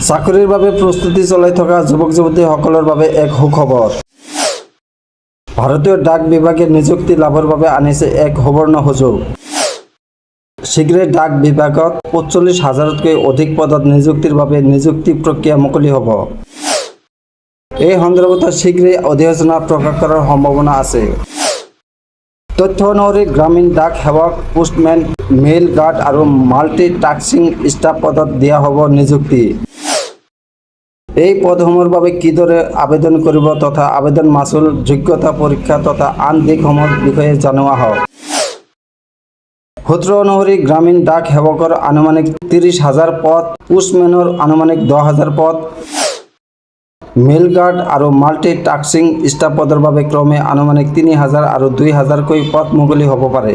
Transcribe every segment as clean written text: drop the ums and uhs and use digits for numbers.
চাকৰিৰ বাবে প্ৰস্তুতি চলাই থকা যুৱক যুৱতীসকলৰ বাবে এক সুখবৰ। ভাৰতীয় ডাক বিভাগে নিযুক্তি লাভৰ বাবে আনিছে এক সুবৰ্ণ সুযোগ। শীঘ্ৰেই ডাক বিভাগত ৪৫,০০০তকৈ অধিক পদত নিযুক্তিৰ বাবে নিযুক্তি প্ৰক্ৰিয়া মুকলি হ'ব। এই সন্দৰ্ভত শীঘ্ৰেই অধিসূচনা প্ৰকাশ কৰাৰ সম্ভাৱনা আছে। তথ্য অনুসৰি গ্ৰামীণ ডাক সেৱক, পোষ্টমেন, মেইল গাৰ্ড আৰু মাল্টি টাস্কিং ষ্টাফ পদত দিয়া হ'ব নিযুক্তি। এই পদসমূহৰ বাবে কিদৰে আবেদন কৰিব তথা আবেদন মাচুল, যোগ্যতা পৰীক্ষা তথা আন দিশসমূহৰ বিষয়ে জনোৱা হওক। সূত্ৰ অনুসৰি গ্ৰামীণ ডাক সেৱকৰ আনুমানিক ৩০,০০০ পদ, পোষ্টমেনৰ আনুমানিক ১০,০০০ পদ, মেইল গাৰ্ড আৰু মাল্টি টাস্কিং ষ্টাফ পদৰ বাবে ক্ৰমে আনুমানিক ৩,০০০ আৰু ২,০০০কৈ পদ মুকলি হ'ব পাৰে।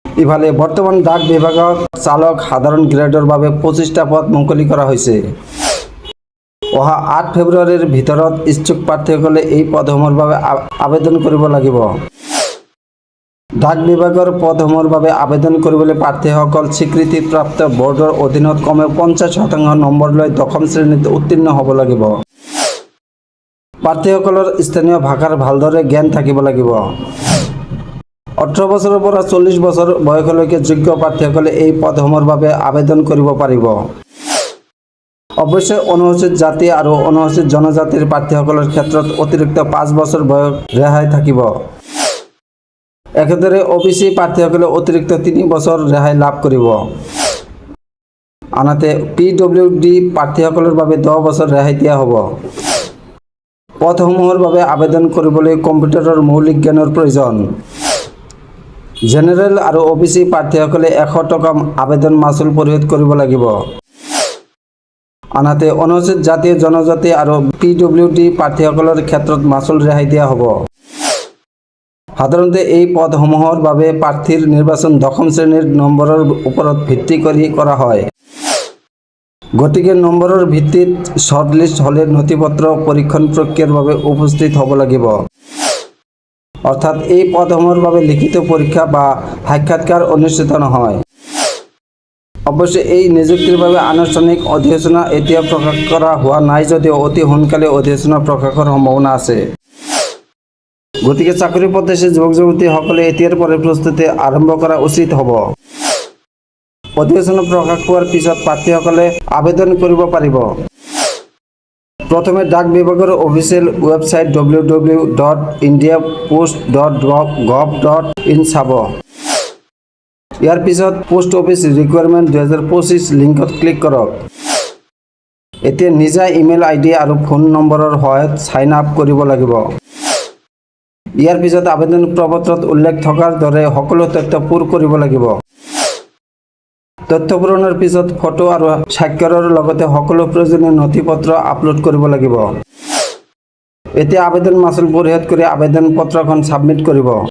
ইফালে বৰ্তমান ডাক বিভাগত চালক সাধাৰণ গ্ৰেডৰ বাবে ২৫টা পদ মুকলি কৰা হৈছে। অহা ৮ ফেব্ৰুৱাৰীৰ ভিতৰত ইচ্ছুক প্ৰাৰ্থীসকলে এই পদসমূহৰ বাবে আবেদন কৰিব লাগিব। ডাক বিভাগৰ পদসমূহৰ বাবে আবেদন কৰিবলৈ প্ৰাৰ্থীসকল স্বীকৃতিপ্ৰাপ্ত বৰ্ডৰ অধীনত কমেও ৫০% নম্বৰ লৈ ১০ম শ্ৰেণীত উত্তীৰ্ণ হ'ব লাগিব। প্ৰাৰ্থীসকলৰ স্থানীয় ভাষাৰ ভালদৰে জ্ঞান থাকিব লাগিব। ১৮ বছৰৰ পৰা ৪০ বছৰ বয়সলৈকে যোগ্য প্ৰাৰ্থীসকলে এই পদসমূহৰ বাবে আবেদন কৰিব পাৰিব। অৱশ্যে অনুসূচিত জাতি আৰু অনুসূচিত জনজাতিৰ প্ৰাৰ্থীসকলৰ ক্ষেত্ৰত অতিৰিক্ত ৫ বছৰ বয়স ৰেহাই থাকিব। একেদৰে OBC প্ৰাৰ্থীসকলে অতিৰিক্ত ৩ বছৰ ৰেহাই লাভ কৰিব। আনহাতে PWD প্ৰাৰ্থীসকলৰ বাবে ১০ বছৰ ৰেহাই দিয়া হ'ব। পদসমূহৰ বাবে আবেদন কৰিবলৈ কম্পিউটাৰৰ মৌলিক জ্ঞানৰ প্ৰয়োজন। জেনেৰেল আৰু OBC প্ৰাৰ্থীসকলে ১০০ টকা আবেদন মাচুল পৰিশোধ কৰিব লাগিব। আনহাতে অনুসূচিত জাতি, জনজাতি আৰু PWD প্ৰাৰ্থীসকলৰ ক্ষেত্ৰত মাচুল ৰেহাই দিয়া হ'ব। সাধাৰণতে এই পদসমূহৰ বাবে প্ৰাৰ্থীৰ নিৰ্বাচন ১০ম শ্ৰেণীৰ নম্বৰৰ ওপৰত ভিত্তি কৰি কৰা হয়। গতিকে নম্বৰৰ ভিত্তিত শ্বৰ্টলিষ্ট হ'লে নথিপত্ৰ পৰীক্ষণ প্ৰক্ৰিয়াৰ বাবে উপস্থিত হ'ব লাগিব। অৰ্থাৎ এই পদসমূহৰ বাবে লিখিত পৰীক্ষা বা সাক্ষাৎকাৰ অনুষ্ঠিত নহয়। অৱশ্যে এই নিযুক্তিৰ বাবে আনুষ্ঠানিক অধিসূচনা এতিয়া প্ৰকাশ কৰা হোৱা নাই যদিও অতি সোনকালে অধিসূচনা প্ৰকাশৰ সম্ভাৱনা আছে। গতিকে চাকৰি প্ৰত্যাশী যুৱক যুৱতীসকলে এতিয়াৰ পৰাই প্ৰস্তুতি আৰম্ভ কৰা উচিত হ'ব। অধিসূচনা প্ৰকাশ পোৱাৰ পিছত প্ৰাৰ্থীসকলে আবেদন কৰিব পাৰিব। প্ৰথমে ডাক বিভাগৰ অফিচিয়েল ৱেবছাইট www.indiapost.gov.in চাব। ইয়াৰ পিছত পোষ্ট অফিচ ৰিকুৱাৰমেণ্ট ২০২৫ লিংকত ক্লিক কৰক। এতিয়া নিজা ইমেইল ID আৰু ফোন নম্বৰৰ সহায়ত ছাইন আপ কৰিব লাগিব। ইয়াৰ পিছত আবেদন প্ৰপত্ৰত উল্লেখ থকাৰ দৰে সকলো তথ্য পূৰ কৰিব লাগিব। তথ্য পূৰণৰ পিছত ফটো আৰু স্বাক্ষৰৰ লগতে সকলো প্ৰয়োজনীয় নথিপত্ৰ আপলোড কৰিব লাগিব। এতিয়া আবেদন মাচুল পৰিশোধ কৰি আবেদন পত্ৰখন ছাবমিট কৰিব।